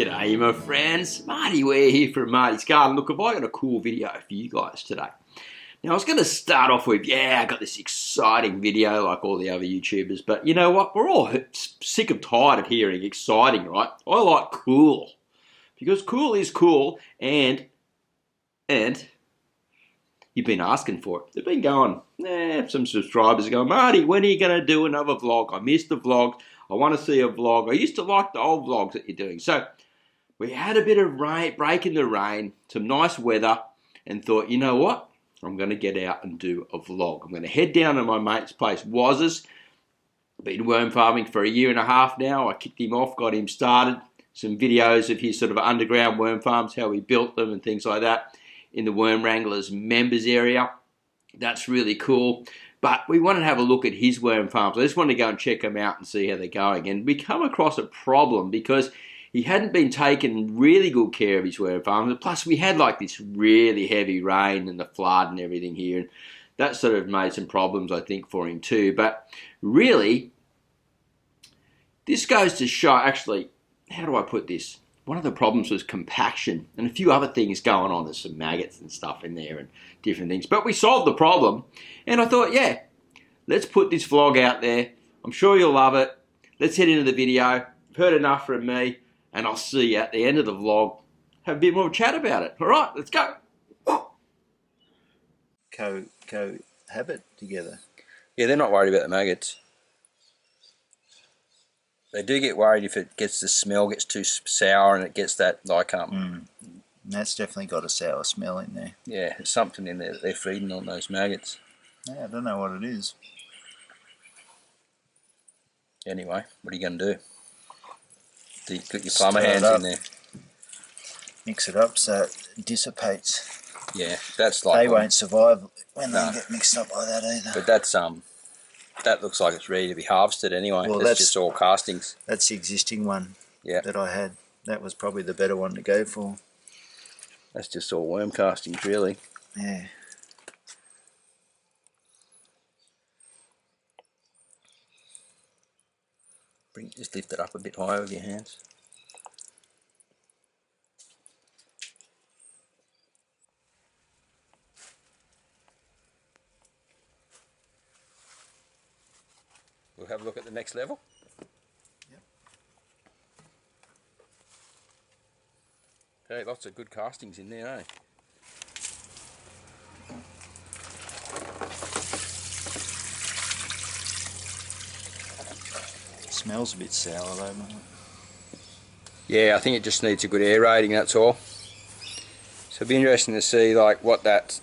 G'day my friends, Marty Ware here from Marty's Garden. Look, have I got a cool video for you guys today. Now I was going to start off with, I got this exciting video like all the other YouTubers, but you know what, we're all sick and tired of hearing exciting, right? I like cool, because cool is cool, and you've been asking for it. They've been going, some subscribers are going, Marty, when are you going to do another vlog? I missed the vlog. I want to see a vlog. I used to like the old vlogs that you're doing. So we had a bit of rain, break in the rain, some nice weather, and thought, you know what? I'm going to get out and do a vlog. I'm going to head down to my mate's place, Wazz. Been worm farming for 1.5 years now. I kicked him off, got him started. Some videos of his sort of underground worm farms, how he built them and things like that in the Worm Wranglers members area. That's really cool. But we wanted to have a look at his worm farms. I just wanted to go and check them out and see how they're going. And we come across a problem because he hadn't been taking really good care of his worm farms. Plus, we had like this really heavy rain and the flood and everything here. And that sort of made some problems, I think, for him too. But really, this goes to show, actually, how do I put this? One of the problems was compaction and a few other things going on. There's some maggots and stuff in there and different things. But we solved the problem. And I thought, let's put this vlog out there. I'm sure you'll love it. Let's head into the video. You've heard enough from me. And I'll see you at the end of the vlog. Have a bit more of a chat about it. All right, let's go. Cohabit together. Yeah, they're not worried about the maggots. They do get worried if it gets, the smell gets too sour and it gets that like That's definitely got a sour smell in there. Yeah, there's something in there that they're feeding on, those maggots. Yeah, I don't know what it is. Anyway, what are you going to do? Do you put your plumber hands in there? Mix it up so it dissipates. Yeah, that's like... They won't survive when they get mixed up like that either. But that's that looks like it's ready to be harvested anyway. Well, that's just all castings. That's the existing one that I had. That was probably the better one to go for. That's just all worm castings, really. Yeah. Just lift it up a bit higher with your hands. We'll have a look at the next level. Yep. Okay, lots of good castings in there, eh? Smells a bit sour though, mate. Yeah, I think it just needs a good aerating, that's all. So it'll be interesting to see like what that's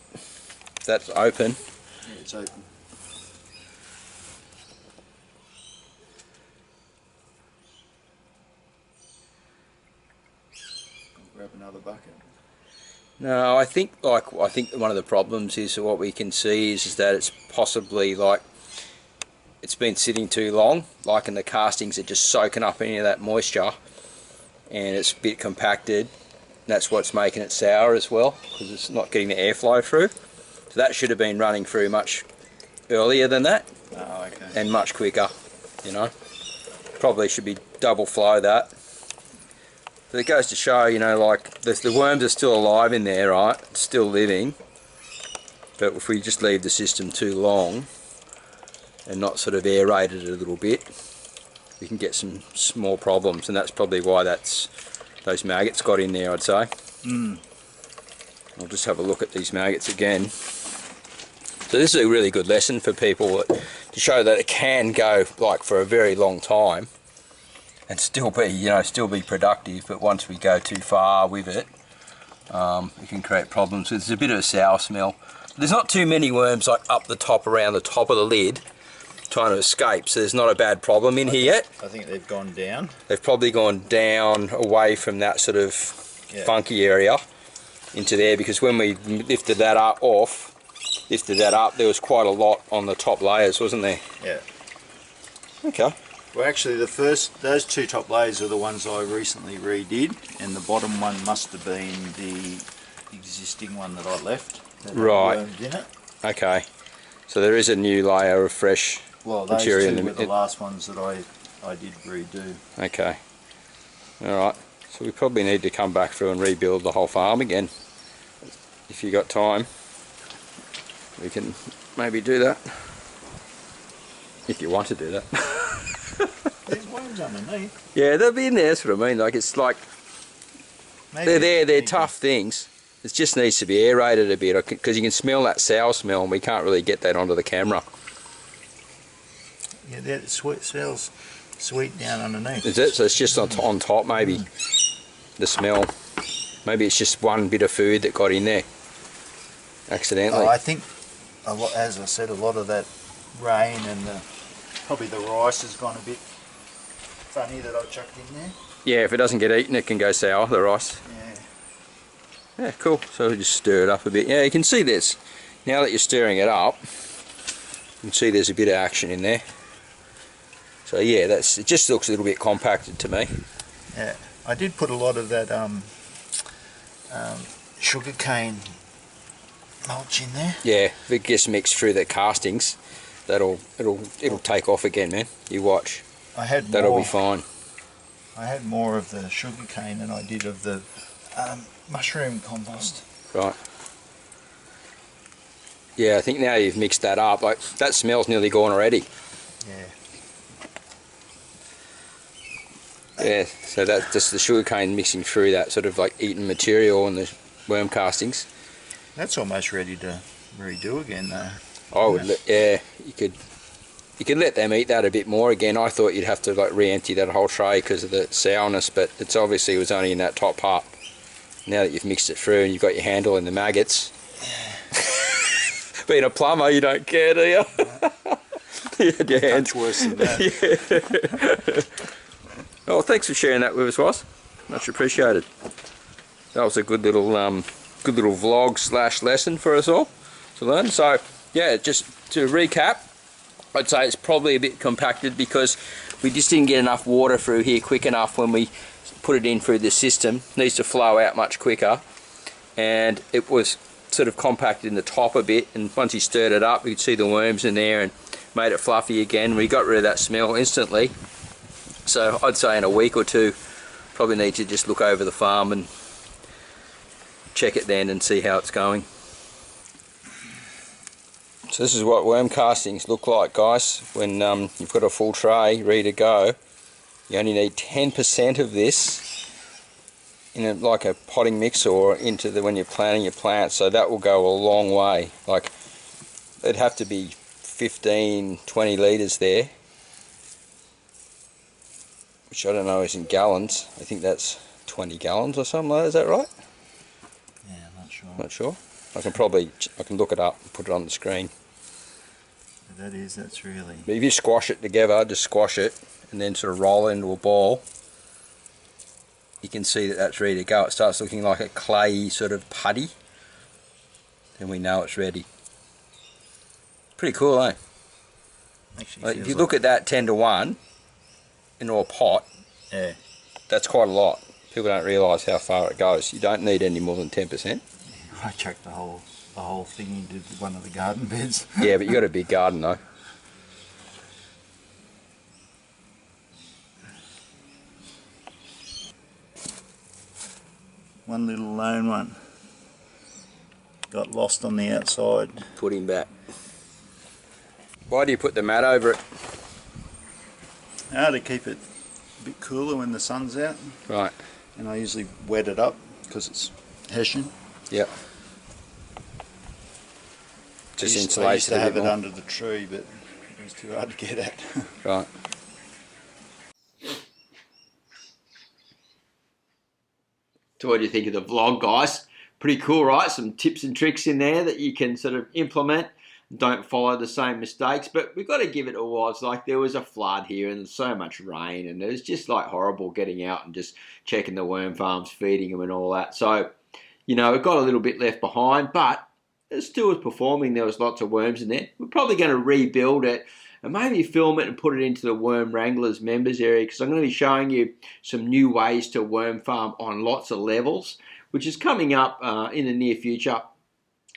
open. Yeah, it's open. Grab another bucket. No, I think one of the problems is what we can see is that it's possibly like it's been sitting too long, like in the castings are just soaking up any of that moisture and it's a bit compacted. That's what's making it sour as well, because it's not getting the airflow through. So that should have been running through much earlier than that. Oh, okay. And much quicker, you know. Probably should be double flow that. But it goes to show, you know, like the worms are still alive in there, right? It's still living. But if we just leave the system too long and not sort of aerated it a little bit, we can get some small problems, and that's probably why those maggots got in there, I'd say. I'll just have a look at these maggots again. So this is a really good lesson for people to show that it can go like for a very long time and still be, you know, still be productive, but once we go too far with it, it can create problems. There's a bit of a sour smell. There's not too many worms like up the top, around the top of the lid, trying to escape, so there's not a bad problem in here yet. I think they've gone down. They've probably gone down away from that sort of funky area into there, because when we lifted that up, there was quite a lot on the top layers, wasn't there? Yeah. Okay. Well, actually, those two top layers are the ones I recently redid, and the bottom one must have been the existing one that I left. Right. In it. Okay. So there is a new layer of fresh Well, those material two in were the last ones that I did redo. Okay. Alright. So we probably need to come back through and rebuild the whole farm again. If you got time, we can maybe do that. If you want to do that. There's worms underneath. Yeah, they'll be in there, that's what I mean. Like, it's like, Maybe they're tough things. It just needs to be aerated a bit, because you can smell that sour smell and we can't really get that onto the camera. Yeah, that smells sweet down underneath. Is it? So it's just on top maybe, the smell. Maybe it's just one bit of food that got in there accidentally. Oh, I think, as I said, a lot of that rain and probably the rice has gone a bit funny that I chucked in there. Yeah, if it doesn't get eaten, it can go sour, the rice. Yeah. Yeah, cool. So we just stir it up a bit. Yeah, you can see this. Now that you're stirring it up, you can see there's a bit of action in there. So yeah, it just looks a little bit compacted to me. Yeah, I did put a lot of that sugar cane mulch in there. Yeah, if it gets mixed through the castings, it'll take off again, man. You watch. That'll be fine. I had more of the sugar cane than I did of the mushroom compost. Right. Yeah, I think now you've mixed that up. Like, that smell's nearly gone already. Yeah. Yeah, so that's just the sugar cane mixing through that sort of like eaten material and the worm castings. That's almost ready to redo again, though. I would, yeah, you could let them eat that a bit more again. I thought you'd have to like re-empty that whole tray because of the sourness, but it's obviously it was only in that top part. Now that you've mixed it through and you've got your handle in the maggots. Yeah. Being a plumber, you don't care, do you? You had your hands worse than that. Yeah. Oh, thanks for sharing that with us, Wazz. Much appreciated. That was a good little vlog / lesson for us all to learn. So yeah, just to recap, I'd say it's probably a bit compacted because we just didn't get enough water through here quick enough when we put it in through the system. It needs to flow out much quicker, and it was sort of compacted in the top a bit, and once you stirred it up you could see the worms in there and made it fluffy again. We got rid of that smell instantly. So I'd say in a week or two probably need to just look over the farm and check it then and see how it's going. So this is what worm castings look like, guys, when you've got a full tray ready to go. You only need 10% of this in like a potting mix or into when you're planting your plants, so that will go a long way. Like, it'd have to be 15-20 litres there, which I don't know is in gallons. I think that's 20 gallons or something like that. Is that right? Yeah, I'm not sure. Not sure. I can look it up and put it on the screen. That's really... But if you squash it together, just squash it and then sort of roll it into a ball, you can see that that's ready to go. It starts looking like a clayey sort of putty, then we know it's ready. Pretty cool, eh? Actually, like, if you look at that 10-to-1 into a pot, yeah, that's quite a lot. People don't realise how far it goes. You don't need any more than 10%. I chucked the whole thing into one of the garden beds. Yeah, but you got a big garden though. One little lone one got lost on the outside. Put him back. Why do you put the mat over it? To keep it a bit cooler when the sun's out. Right. And I usually wet it up because it's Hessian. Yep. Just I insulate used to have it more. under the tree, but it was too hard to get at. Right. So what do you think of the vlog, guys? Pretty cool, right? Some tips and tricks in there that you can sort of implement. Don't follow the same mistakes, but we've got to give it a Wazz. Like, there was a flood here and so much rain, and it was just like horrible getting out and just checking the worm farms, feeding them and all that. So, you know, it got a little bit left behind, but it still was performing. There was lots of worms in there. We're probably going to rebuild it and maybe film it and put it into the Worm Wranglers members area, because I'm going to be showing you some new ways to worm farm on lots of levels, which is coming up in the near future.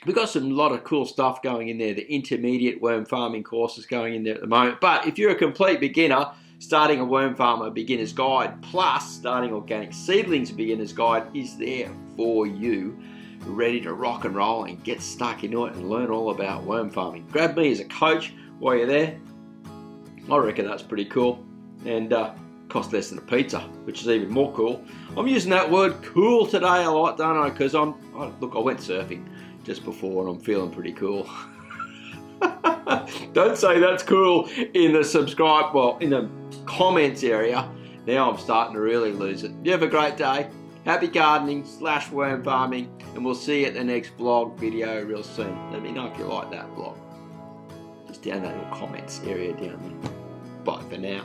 We've got a lot of cool stuff going in there. The intermediate worm farming courses going in there at the moment. But if you're a complete beginner, Starting a Worm Farmer Beginner's Guide plus Starting Organic Seedlings Beginner's Guide is there for you, ready to rock and roll and get stuck into it and learn all about worm farming. Grab me as a coach while you're there. I reckon that's pretty cool, and cost less than a pizza, which is even more cool. I'm using that word cool today a lot, don't I? Because I went surfing just before and I'm feeling pretty cool. Don't say that's cool in the comments area. Now I'm starting to really lose it. You have a great day. Happy gardening / worm farming, and we'll see you at the next vlog video real soon. Let me know if you like that vlog. Just down that little comments area down there. Bye for now.